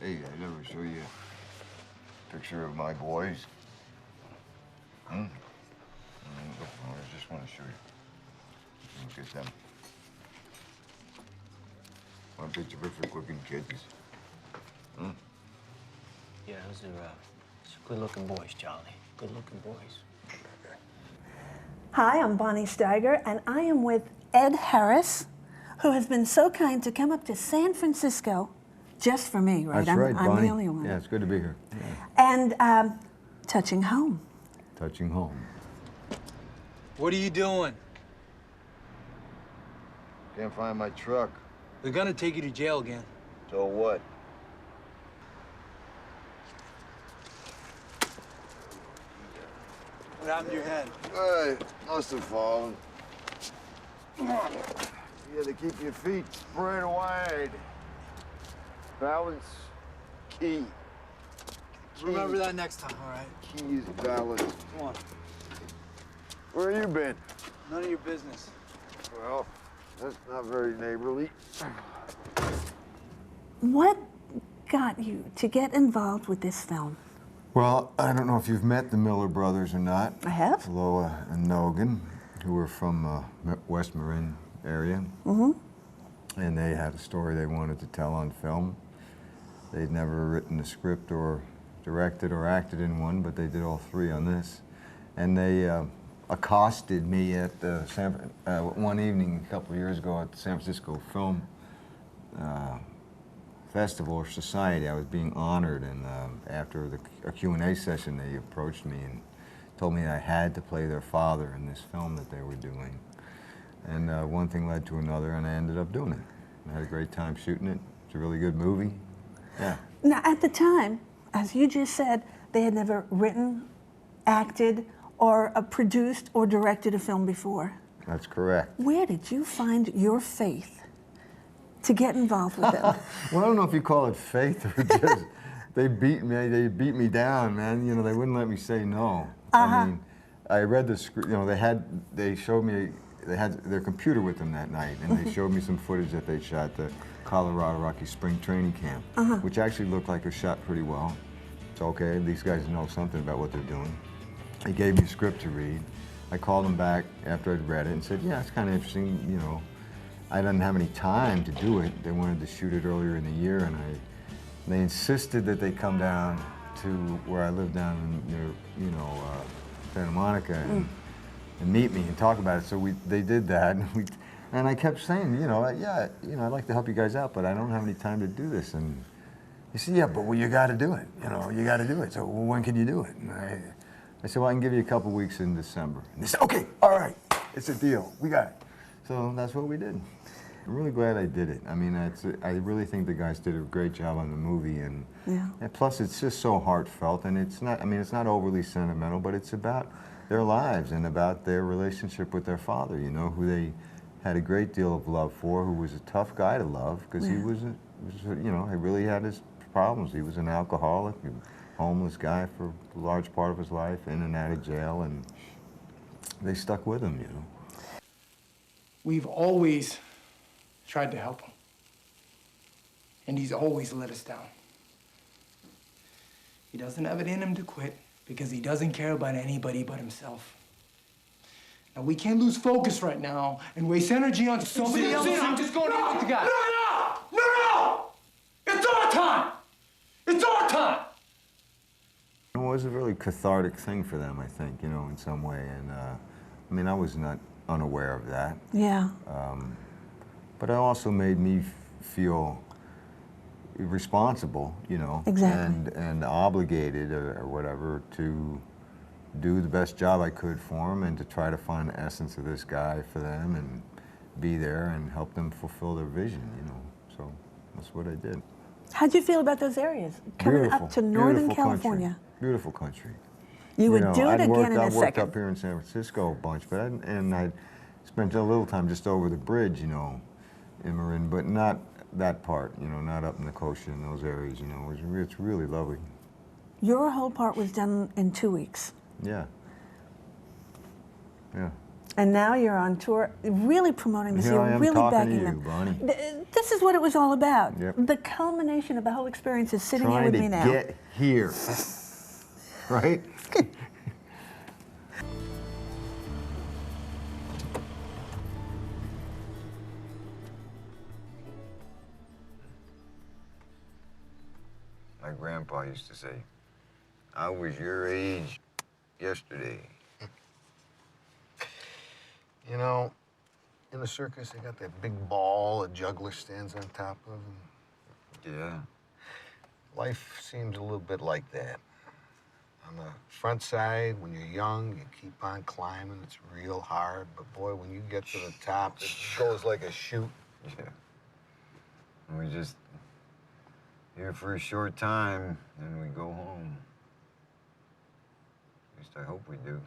Hey, I never show you a picture of my boys. I just want to show you. Look at them. Aren't they terrific looking kids? Yeah, those are good-looking boys, Charlie. Good-looking boys. Hi, I'm Bonnie Steiger, and I am with Ed Harris, who has been so kind to come up to San Francisco just for me, right? That's right, I'm Bonnie. the only one. Yeah, it's good to be here. Yeah. And touching home. Touching home. What are you doing? Can't find my truck. They're gonna take you to jail again. So what? What happened to your head? I must have fallen. You got to keep your feet spread wide. Balance, key. Remember that next time, all right? Key is balance. Come on. Where you been? None of your business. Well, that's not very neighborly. What got you to get involved with this film? Well, I don't know if you've met the Miller brothers or not. I have. Loa and Nogan, who were from West Marin area. Mm-hmm. And they had a story they wanted to tell on film. They'd never written a script or directed or acted in one, but they did all three on this. And they accosted me at one evening a couple of years ago at the San Francisco Film Festival or Society. I was being honored, and after a Q&A session, they approached me and told me I had to play their father in this film that they were doing. And one thing led to another, and I ended up doing it. I had a great time shooting it. It's a really good movie. Yeah. Now, at the time, as you just said, they had never written, acted, or produced or directed a film before. That's correct. Where did you find your faith to get involved with them? Well, I don't know if you call it faith or just they beat me down, man. You know, they wouldn't let me say no. I mean, I read the script. You know, they showed me. They had their computer with them that night, and they showed me some footage that they shot the Colorado Rocky Spring Training Camp, which actually looked like it was shot pretty well. It's okay. These guys know something about what they're doing. They gave me a script to read. I called them back after I'd read it and said, yeah, it's kind of interesting, you know. I didn't have any time to do it. They wanted to shoot it earlier in the year, and they insisted that they come down to where I live down near, you know, Santa Monica and meet me and talk about it. So they did that, and I kept saying, you know, yeah, you know, I'd like to help you guys out, but I don't have any time to do this. And he said, yeah, but well, you got to do it. You know, you got to do it. So well, when can you do it? And I said, well, I can give you a couple weeks in December. And they said, okay, all right, it's a deal. We got it. So that's what we did. I'm really glad I did it. I mean, I really think the guys did a great job on the movie, and plus it's just so heartfelt, and it's not. I mean, it's not overly sentimental, but it's about their lives and about their relationship with their father. You know, who they had a great deal of love for, who was a tough guy to love because he was, you know, he really had his problems. He was an alcoholic, a homeless guy for a large part of his life, in and out of jail, and they stuck with him. You know. We've always tried to help him, and he's always let us down. He doesn't have it in him to quit because he doesn't care about anybody but himself. Now, we can't lose focus right now and waste energy on somebody else. I'm just going in with the guy. No! It's our time! It's our time! It was a really cathartic thing for them, I think, you know, in some way, and I mean, I was not unaware of that. Yeah. But it also made me feel responsible, you know, and obligated or whatever to do the best job I could for them and to try to find the essence of this guy for them and be there and help them fulfill their vision, you know. So that's what I did. How'd you feel about those areas? Coming up to Northern California. Country. Beautiful country. You would do it again in a second. I worked up here in San Francisco a bunch, but I spent a little time just over the bridge, you know, in Marin, but not that part, you know, not up in the Coast in those areas, you know. It's really lovely. Your whole part was done in 2 weeks. Yeah. Yeah. And now you're on tour, really promoting this. Here You're I am really talking backing to you, them. Bonnie. This is what it was all about. Yep. The culmination of the whole experience is sitting here Trying with to me now. get here, right? My grandpa used to say, I was your age yesterday. You know, in the circus, they got that big ball a juggler stands on top of. And Yeah. life seems a little bit like that. On the front side, when you're young, you keep on climbing. It's real hard. But boy, when you get to the top, it goes like a chute. Yeah. And we just here for a short time, and we go home. At least I hope we do.